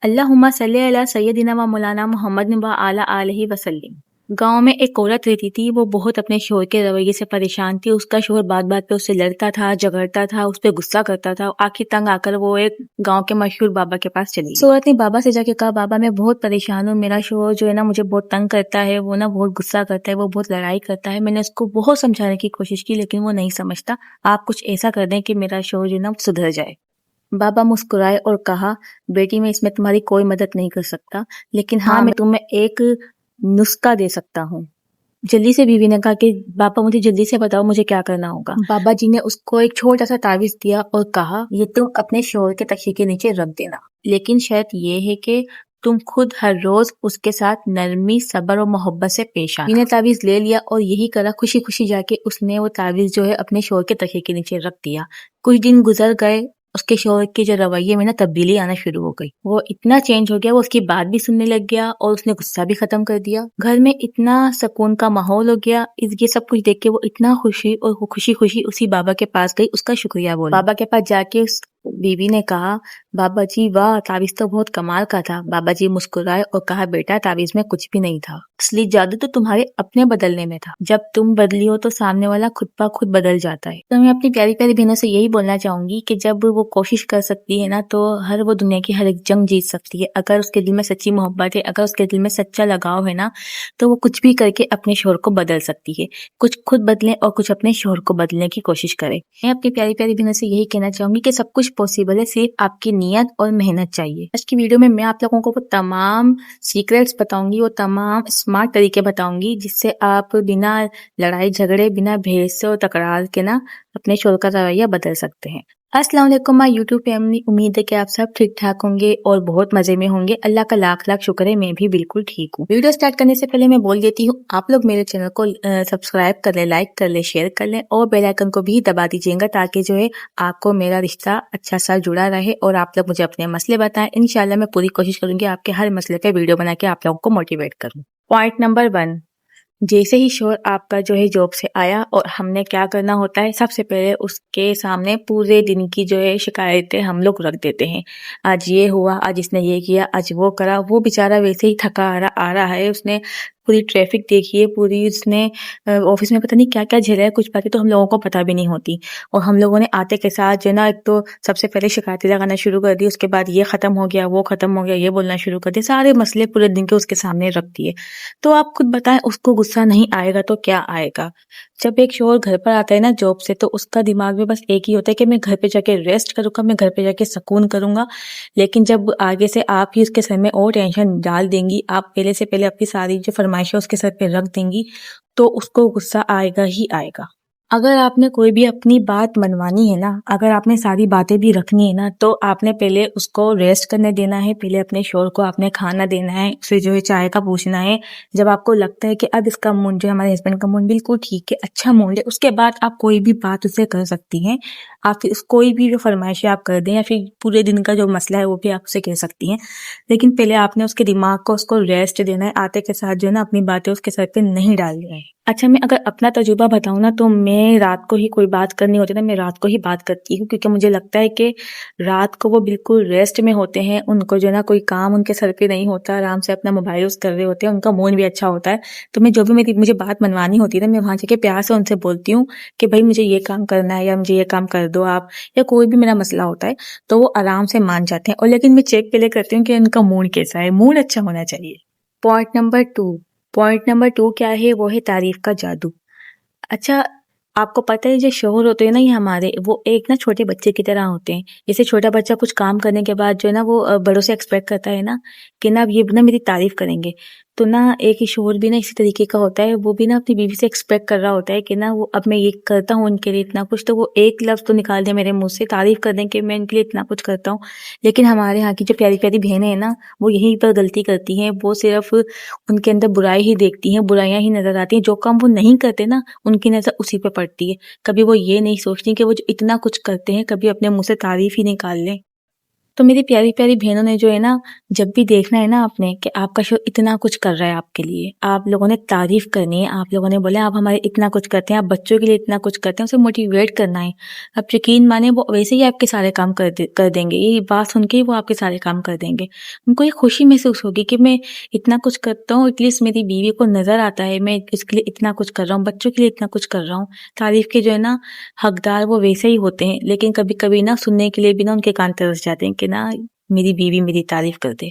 اللہم صلی علی سیدنا و مولانا محمد و علی آلہ وسلم۔ گاؤں میں ایک عورت رہتی تھی، وہ بہت اپنے شوہر کے رویے سے پریشان تھی۔ اس کا شوہر بات بات پہ اس سے لڑتا تھا، جھگڑتا تھا، اس پہ غصہ کرتا تھا۔ آخر تنگ آ کر وہ ایک گاؤں کے مشہور بابا کے پاس چلی گئی۔ عورت نے بابا سے جا کے کہا، بابا میں بہت پریشان ہوں، میرا شوہر جو ہے نا مجھے بہت تنگ کرتا ہے، وہ نا بہت غصہ کرتا ہے، وہ بہت لڑائی کرتا ہے۔ میں نے اس کو بہت سمجھانے کی کوشش کی لیکن وہ نہیں سمجھتا، آپ کچھ ایسا کر دیں کہ میرا شوہر جو ہے نا سدھر جائے۔ بابا مسکرائے اور کہا، بیٹی میں اس میں تمہاری کوئی مدد نہیں کر سکتا، لیکن ہاں میں تمہیں ایک نسخہ دے سکتا ہوں۔ جلدی سے بیوی نے کہا کہ بابا مجھے جلدی سے بتاؤ مجھے کیا کرنا ہوگا۔ بابا جی نے اس کو ایک چھوٹا سا تعویذ دیا اور کہا، یہ تم اپنے شوہر کے تکیے کے نیچے رکھ دینا، لیکن شرط یہ ہے کہ تم خود ہر روز اس کے ساتھ نرمی، صبر اور محبت سے پیش آنا۔ بیوی نے تعویذ لے لیا اور یہی کرا، خوشی خوشی جا کے اس نے وہ تعویذ جو ہے اپنے شوہر کے تکیے کے نیچے رکھ دیا۔ کچھ دن گزر گئے، اس کے شوہر کے جو رویے میں نا تبدیلی آنا شروع ہو گئی۔ وہ اتنا چینج ہو گیا، وہ اس کی بات بھی سننے لگ گیا اور اس نے غصہ بھی ختم کر دیا۔ گھر میں اتنا سکون کا ماحول ہو گیا۔ یہ سب کچھ دیکھ کے وہ اتنا خوشی خوشی اسی بابا کے پاس گئی، اس کا شکریہ بولا۔ بابا کے پاس جا کے اس بیوی نے کہا، بابا جی واہ، تعویذ تو بہت کمال کا تھا۔ بابا جی مسکرائے اور کہا، بیٹا تعویذ میں کچھ بھی نہیں تھا، اصلی جادو تو تمہارے اپنے بدلنے میں تھا۔ جب تم بدلی ہو تو سامنے والا خود بخود بدل جاتا ہے۔ تو میں اپنی پیاری پیاری بہنوں سے یہی بولنا چاہوں گی کہ جب وہ کوشش کر سکتی ہے نا تو وہ دنیا کی ہر ایک جنگ جیت سکتی ہے۔ اگر اس کے دل میں سچی محبت ہے، اگر اس کے دل میں سچا لگاؤ ہے نا تو وہ کچھ بھی کر کے اپنے شوہر کو بدل سکتی ہے۔ کچھ خود بدلیں اور کچھ اپنے شوہر کو بدلنے کی کوشش کریں۔ میں اپنی پیاری پیاری بہنوں سے یہی کہنا چاہوں گی کہ سب کچھ پاسبل ہے، صرف آپ کی نیت اور محنت چاہیے۔ آج کی ویڈیو میں آپ لوگوں کو وہ تمام سیکریٹس بتاؤں گی، وہ تمام اسمارٹ طریقے بتاؤں گی جس سے آپ بنا لڑائی جھگڑے، بنا بحث اور تکرار کے نا اپنے شوہر کا رویہ بدل سکتے ہیں۔ السلام علیکم مائی یوٹیوب فیملی، امید ہے کہ آپ سب ٹھیک ٹھاک ہوں گے اور بہت مزے میں ہوں گے۔ اللہ کا لاکھ لاکھ شکر ہے، میں بھی بالکل ٹھیک ہوں۔ ویڈیو سٹارٹ کرنے سے پہلے میں بول دیتی ہوں، آپ لوگ میرے چینل کو سبسکرائب کر لیں، لائک کر لیں، شیئر کر لیں اور بیل آئیکن کو بھی دبا دیجیے گا تاکہ جو ہے آپ کو میرا رشتہ اچھا سا جڑا رہے اور آپ لوگ مجھے اپنے مسئلے بتائیں۔ انشاءاللہ میں پوری کوشش کروں گی آپ کے ہر مسئلے پہ ویڈیو بنا کے آپ لوگوں کو موٹیویٹ کروں۔ پوائنٹ نمبر 1، جیسے ہی شوہر آپ کا جو ہے جاب سے آیا اور ہم نے کیا کرنا ہوتا ہے، سب سے پہلے اس کے سامنے پورے دن کی جو ہے شکایتیں ہم لوگ رکھ دیتے ہیں۔ آج یہ ہوا، آج اس نے یہ کیا، آج وہ کرا۔ وہ بیچارہ ویسے ہی تھکا آ رہا ہے، اس نے پوری ٹریفک دیکھی ہے، پوری اس نے آفس میں پتہ نہیں کیا کیا جھیلا ہے، کچھ باتیں تو ہم لوگوں کو پتہ بھی نہیں ہوتی۔ اور ہم لوگوں نے آتے کے ساتھ جو ہے نا ایک تو سب سے پہلے شکایتیں لگانا شروع کر دی، اس کے بعد یہ ختم ہو گیا، وہ ختم ہو گیا، یہ بولنا شروع کر دیا، سارے مسئلے پورے دن کے اس کے سامنے رکھ دیے۔ تو آپ خود بتائیں، اس کو غصہ نہیں آئے گا تو کیا آئے گا؟ جب ایک شوہر گھر پر آتا ہے نا جاب سے تو اس کا دماغ میں بس ایک ہی ہوتا ہے کہ میں گھر پہ جا کے ریسٹ کروں گا، میں گھر پہ جا کے سکون کروں گا۔ لیکن جب آگے سے آپ ہی اس کے سر میں اور ٹینشن ڈال دیں گی، آپ پہلے سے پہلے اپنی ساری جو فرمائشیں اس کے سر پہ رکھ دیں گی تو اس کو غصہ آئے گا ہی آئے گا۔ اگر آپ نے کوئی بھی اپنی بات منوانی ہے نا، اگر آپ نے ساری باتیں بھی رکھنی ہے نا تو آپ نے پہلے اس کو ریسٹ کرنے دینا ہے، پہلے اپنے شوہر کو آپ نے کھانا دینا ہے، اسے جو ہے چائے کا پوچھنا ہے۔ جب آپ کو لگتا ہے کہ اب اس کا موڈ جو ہے، ہمارے ہسبینڈ کا موڈ بالکل ٹھیک ہے، اچھا موڈ ہے، اس کے بعد آپ کوئی بھی بات اسے کر سکتی ہیں۔ آپ کوئی بھی جو فرمائشیں آپ کر دیں یا پھر پورے دن کا جو مسئلہ ہے وہ بھی آپ اسے کہہ سکتی ہیں، لیکن پہلے آپ نے اس کے دماغ کو اس کو ریسٹ دینا ہے، آتے کے ساتھ جو ہے نا اپنی باتیں اس کے سر پہ نہیں ڈالنی ہے۔ اچھا، میں اگر اپنا تجربہ بتاؤں نا تو میں رات کو ہی کوئی بات کرنی ہوتی ہے نا، میں رات کو ہی بات کرتی ہوں، کیونکہ مجھے لگتا ہے کہ رات کو وہ بالکل ریسٹ میں ہوتے ہیں، ان کو جو ہے نا کوئی کام ان کے سر پہ نہیں ہوتا، آرام سے اپنا موبائل یوز کر رہے ہوتے ہیں، ان کا موڈ بھی اچھا ہوتا ہے۔ تو میں جو بھی مجھے بات منوانی ہوتی ہے نا، میں وہاں جا کے پیار سے ان سے بولتی ہوں کہ بھائی مجھے یہ کام کرنا ہے یا مجھے یہ کام کر دو آپ، یا کوئی بھی میرا مسئلہ ہوتا ہے تو وہ آرام سے مان جاتے ہیں۔ اور لیکن میں چیک پہلے کرتی ہوں کہ ان کا موڈ کیسا ہے، موڈ اچھا ہونا چاہیے۔ پوائنٹ نمبر 2 کیا ہے؟ وہ ہے تعریف کا جادو۔ اچھا، آپ کو پتہ ہے جو شوہر ہوتے ہیں نا یہ ہمارے، وہ ایک نا چھوٹے بچے کی طرح ہوتے ہیں۔ جیسے چھوٹا بچہ کچھ کام کرنے کے بعد جو ہے نا وہ بڑوں سے ایکسپیکٹ کرتا ہے نا کہ نا یہ نا میری تعریف کریں گے، تو نا ایک شوہر بھی نا اسی طریقے کا ہوتا ہے، وہ بھی نا اپنی بیوی سے ایکسپیکٹ کر رہا ہوتا ہے کہ نا وہ اب میں یہ کرتا ہوں ان کے لیے اتنا کچھ، تو وہ ایک لفظ تو نکال دیں میرے منہ سے، تعریف کر دیں کہ میں ان کے لیے اتنا کچھ کرتا ہوں۔ لیکن ہمارے ہاں کی جو پیاری پیاری بہنیں ہیں نا، وہ یہیں پر غلطی کرتی ہیں، وہ صرف ان کے اندر برائی ہی دیکھتی ہیں، برائیاں ہی نظر آتی ہیں، جو کام وہ نہیں کرتے نا ان کی نظر اسی پہ پڑتی ہے۔ کبھی وہ یہ نہیں سوچتی کہ وہ جو اتنا کچھ کرتے ہیں کبھی اپنے منہ سے تعریف ہی نکال لیں۔ تو میری پیاری پیاری بہنوں نے جو ہے نا، جب بھی دیکھنا ہے نا آپ نے کہ آپ کا شوہر اتنا کچھ کر رہا ہے آپ کے لیے، آپ لوگوں نے تعریف کرنی ہے، آپ لوگوں نے بولے آپ ہمارے اتنا کچھ کرتے ہیں، آپ بچوں کے لیے اتنا کچھ کرتے ہیں، اسے موٹیویٹ کرنا ہے۔ آپ یقین مانیں وہ ویسے ہی آپ کے سارے کام کر دیں گے، یہ بات سن کے ہی وہ آپ کے سارے کام کر دیں گے۔ ان کو یہ خوشی محسوس ہوگی کہ میں اتنا کچھ کرتا ہوں، ایٹ لیسٹ میری بیوی کو نظر آتا ہے میں اس کے لیے اتنا کچھ کر رہا ہوں، بچوں کے لیے اتنا کچھ کر رہا ہوں۔ تعریف کے جو ہے نا حقدار وہ ویسے ہی ہوتے ہیں، لیکن کبھی کبھی نا سننے کے لیے بھی نا ان کے کان ترس جاتے ہیں کہ نا میری بیوی میری تعریف کر دے۔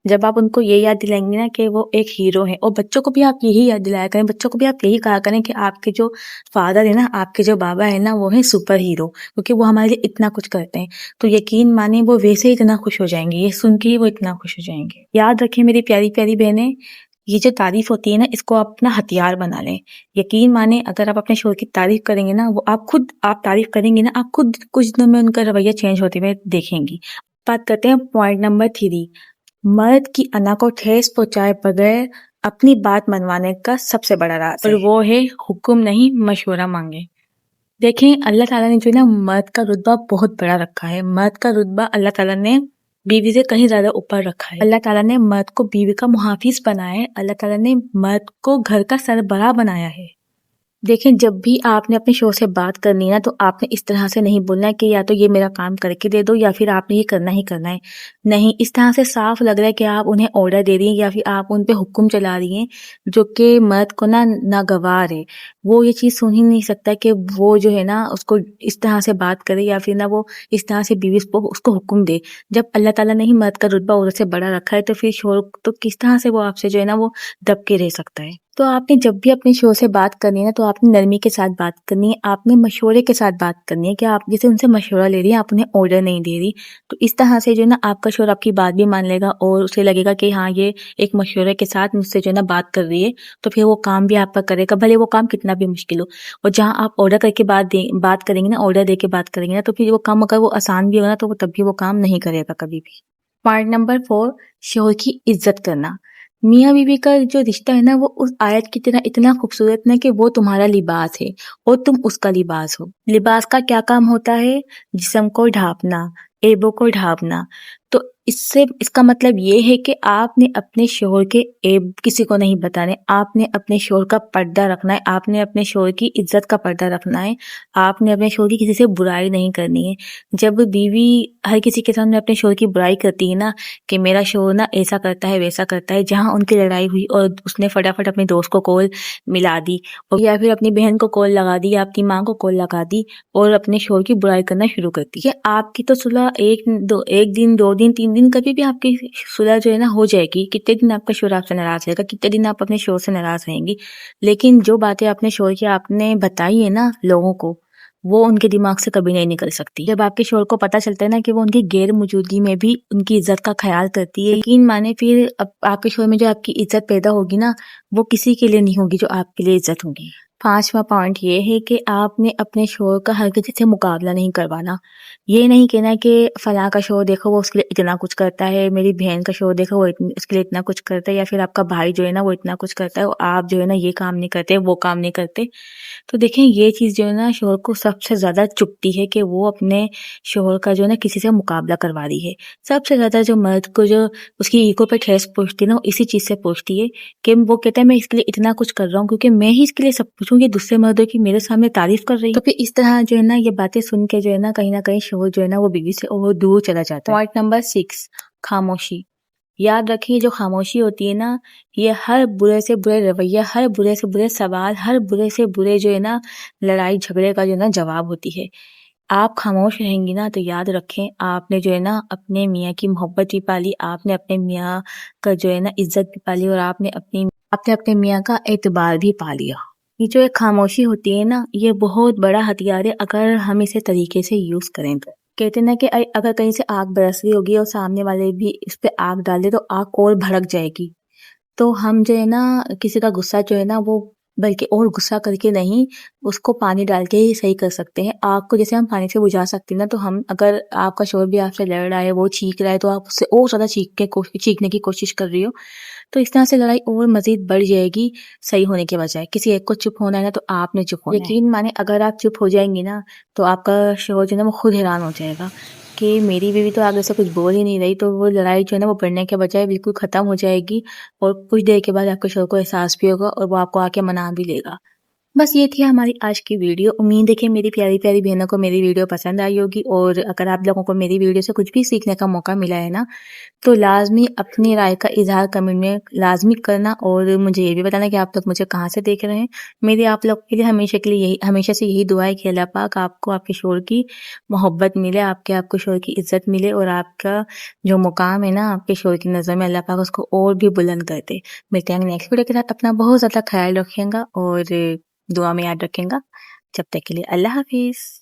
جب آپ ان کو یہ یاد دلائیں گے نا کہ وہ ایک ہیرو ہے، اور بچوں کو بھی آپ یہی یاد دلایا کریں، بچوں کو بھی آپ یہی کہا کریں کہ آپ کے جو فادر ہے نا، آپ کے جو بابا ہے نا، وہ ہیں سپر ہیرو، کیونکہ وہ ہمارے لیے اتنا کچھ کرتے ہیں، تو یقین مانیں وہ ویسے ہی اتنا خوش ہو جائیں گے، یہ سن کے ہی وہ اتنا خوش ہو جائیں گے۔ یاد رکھیں میری پیاری پیاری بہنیں، یہ جو تعریف ہوتی ہے نا، اس کو آپ اپنا ہتھیار بنا لیں۔ یقین مانیں اگر آپ اپنے شوہر کی تعریف کریں گے نا، وہ آپ تعریف کریں گے نا، آپ خود کچھ دنوں میں ان کا رویہ چینج ہوتے ہوئے دیکھیں گی۔ بات کرتے ہیں پوائنٹ نمبر 3، مرد کی انا کو ٹھیس پہنچائے بغیر اپنی بات منوانے کا سب سے بڑا راز ہے، اور وہ ہے حکم نہیں مشورہ مانگے۔ دیکھیں اللہ تعالیٰ نے جو ہے نا مرد کا رتبہ بہت بڑا رکھا ہے، مرد کا رتبہ اللہ تعالیٰ نے بیوی سے کہیں زیادہ اوپر رکھا ہے۔ اللہ تعالیٰ نے مرد کو بیوی کا محافظ بنایا ہے، اللہ تعالیٰ نے مرد کو گھر کا سربراہ بنایا ہے۔ دیکھیں جب بھی آپ نے اپنے شوہر سے بات کرنی ہے نا، تو آپ نے اس طرح سے نہیں بولنا ہے کہ یا تو یہ میرا کام کر کے دے دو یا پھر آپ نے یہ کرنا ہی کرنا ہے۔ نہیں، اس طرح سے صاف لگ رہا ہے کہ آپ انہیں آرڈر دے رہی ہیں یا پھر آپ ان پہ حکم چلا رہی ہیں، جو کہ مرد کو نا ناگوار ہے۔ وہ یہ چیز سن ہی نہیں سکتا کہ وہ جو ہے نا اس کو اس طرح سے بات کرے یا پھر نا وہ اس طرح سے بیوی اس کو حکم دے۔ جب اللہ تعالیٰ نے ہی مرد کا رتبہ عورت سے بڑا رکھا ہے، تو پھر شوہر تو کس طرح سے وہ آپ سے جو ہے نا وہ دب کے رہ سکتا ہے۔ تو آپ نے جب بھی اپنے شوہر سے بات کرنی ہے نا، تو آپ نے نرمی کے ساتھ بات کرنی ہے، آپ نے مشورے کے ساتھ بات کرنی ہے کہ آپ جیسے ان سے مشورہ لے رہی ہیں، آپ انہیں آرڈر نہیں دے رہی۔ تو اس طرح سے جو ہے نا آپ کا شوہر آپ کی بات بھی مان لے گا، اور اسے لگے گا کہ ہاں یہ ایک مشورے کے ساتھ مجھ سے جو ہے نا بات کر رہی ہے، تو پھر وہ کام بھی آپ کا کرے گا، بھلے وہ کام کتنا بھی مشکل ہو۔ اور جہاں آپ آرڈر کر کے بات کریں گے نا، آرڈر دے کے بات کریں گے نا، تو پھر وہ کام اگر وہ آسان بھی ہوگا تو وہ تب بھی وہ کام نہیں کرے گا کبھی بھی۔ پوائنٹ نمبر 4، شوہر کی عزت کرنا۔ میاں بیوی کا جو رشتہ ہے نا، وہ اس آیت کی طرح اتنا خوبصورت ہے کہ وہ تمہارا لباس ہے اور تم اس کا لباس ہو۔ لباس کا کیا کام ہوتا ہے؟ جسم کو ڈھانپنا، عیبوں کو ڈھانپنا۔ تو اس کا مطلب یہ ہے کہ آپ نے اپنے شوہر کے عیب کسی کو نہیں بتانے، آپ نے اپنے شوہر کا پردہ رکھنا ہے، آپ نے اپنے شوہر کی عزت کا پردہ رکھنا ہے، آپ نے اپنے شوہر کی کسی سے برائی نہیں کرنی ہے۔ جب بیوی ہر کسی کے سامنے اپنے شوہر کی برائی کرتی ہے نا کہ میرا شوہر نا ایسا کرتا ہے ویسا کرتا ہے، جہاں ان کی لڑائی ہوئی اور اس نے فٹافٹ اپنے دوست کو کال ملا دی، یا پھر اپنی بہن کو کال لگا دی، یا اپنی ماں کو کال لگا دی اور اپنے شوہر کی برائی کرنا شروع کر دی، یہ آپ کی تو صلح ایک دن 2 دن 3 دن کبھی بھی آپ کی صلح جو ہے نا ہو جائے گی۔ کتنے دن آپ کا شوہر آپ سے ناراض رہے گا، کتنے دن آپ اپنے شوہر سے ناراض رہیں گی، لیکن جو باتیں اپنے شوہر کی آپ نے بتائی ہے نا لوگوں کو، وہ ان کے دماغ سے کبھی نہیں نکل سکتی۔ جب آپ کے شوہر کو پتہ چلتا ہے نا کہ وہ ان کی غیر موجودگی میں بھی ان کی عزت کا خیال کرتی ہے، یقین مانے پھر آپ کے شوہر میں جو آپ کی عزت پیدا ہوگی نا، وہ کسی کے لیے نہیں ہوگی جو آپ کے لیے عزت ہوگی۔ 5واں پوائنٹ یہ ہے کہ آپ نے اپنے شوہر کا ہر کسی سے مقابلہ نہیں کروانا۔ یہ نہیں کہنا کہ فلاں کا شوہر دیکھو وہ اس کے لیے اتنا کچھ کرتا ہے، میری بہن کا شوہر دیکھو وہ اس کے لیے اتنا کچھ کرتا ہے، یا پھر آپ کا بھائی جو ہے نا وہ اتنا کچھ کرتا ہے، آپ جو ہے نا یہ کام نہیں کرتے، وہ کام نہیں کرتے۔ تو دیکھیں یہ چیز جو ہے نا شوہر کو سب سے زیادہ چبھتی ہے کہ وہ اپنے شوہر کا جو ہے نا کسی سے مقابلہ کروا رہی ہے۔ سب سے زیادہ جو مرد کو جو اس کی ایگو پہ ٹھیس پہنچتی ہے نا، وہ اسی چیز سے پہنچتی ہے کہ وہ کہتا ہے میں اس کے لیے اتنا کچھ کر رہا ہوں کیونکہ میں ہی اس کے لیے سب کچھ ہوں، یہ دوسرے مردوں کی میرے سامنے تعریف کر رہی ہے۔ تو پھر اس طرح جو ہے نا یہ باتیں سن کے جو ہے نا کہیں نہ کہیں شوہر جو ہے نا وہ بیوی سے اور دور چلا جاتا ہے۔ پوائنٹ نمبر 6، خاموشی۔ یاد رکھیے جو خاموشی ہوتی ہے نا، یہ ہر برے سے برے رویہ، ہر برے سے برے سوال، ہر برے سے برے جو ہے نا لڑائی جھگڑے کا جو ہے نا جواب ہوتی ہے۔ آپ خاموش رہیں گی نا تو یاد رکھیں آپ نے جو ہے نا اپنے میاں کی محبت بھی پالی، آپ نے اپنے میاں کا جو ہے نا عزت بھی پالی، اور آپ نے اپنے میاں کا اعتبار بھی پا لیا۔ یہ جو ایک خاموشی ہوتی ہے نا، یہ بہت بڑا ہتھیار ہے اگر ہم اسے طریقے سے یوز کریں تو۔ کہتے ہیں نا کہ اگر کہیں سے آگ برس رہی ہوگی اور سامنے والے بھی اس پہ آگ ڈال دے تو آگ اور بھڑک جائے گی۔ تو ہم جو ہے نا کسی کا غصہ جو ہے نا وہ بلکہ اور غصہ کر کے نہیں، اس کو پانی ڈال کے ہی صحیح کر سکتے ہیں۔ آگ کو جیسے ہم پانی سے بجھا سکتے ہیں نا، تو ہم اگر آپ کا شوہر بھی آپ سے لڑ رہا ہے، وہ چیخ رہا ہے، تو آپ اس سے اور زیادہ چیخنے کی کوشش کر رہی ہو، تو اس طرح سے لڑائی اور مزید بڑھ جائے گی صحیح ہونے کے بجائے۔ کسی ایک کو چپ ہونا ہے نا تو آپ نے چپ ہونا ہے۔ یقین مانے اگر آپ چپ ہو جائیں گی نا تو آپ کا شوہر جو ہے نا وہ خود حیران ہو جائے گا کہ میری بیوی تو آگے سے کچھ بول ہی نہیں رہی، تو وہ لڑائی جو ہے نا وہ بڑھنے کے بجائے بالکل ختم ہو جائے گی، اور کچھ دیر کے بعد آپ کے شوہر کو احساس بھی ہوگا اور وہ آپ کو آ کے منا بھی لے گا۔ بس یہ تھی ہماری آج کی ویڈیو۔ امید ہے کہ میری پیاری پیاری بہنوں کو میری ویڈیو پسند آئی ہوگی، اور اگر آپ لوگوں کو میری ویڈیو سے کچھ بھی سیکھنے کا موقع ملا ہے نا، تو لازمی اپنی رائے کا اظہار کمنٹ میں لازمی کرنا، اور مجھے یہ بھی بتانا کہ آپ لوگ مجھے کہاں سے دیکھ رہے ہیں۔ میری آپ لوگ کے لیے ہمیشہ سے یہی دعا ہے کہ اللہ پاک آپ کو آپ کے شوہر کی محبت ملے، آپ کو شوہر کی عزت ملے، اور آپ کا جو مقام ہے نا آپ کے شوہر کی نظر میں، اللہ پاک اس کو اور بھی بلند کر دے۔ ملتے ہیں نیکسٹ ویڈیو کے ساتھ۔ اپنا بہت زیادہ خیال رکھیں گا اور دعا میں یاد رکھیں گا۔ جب تک کے لیے اللہ حافظ۔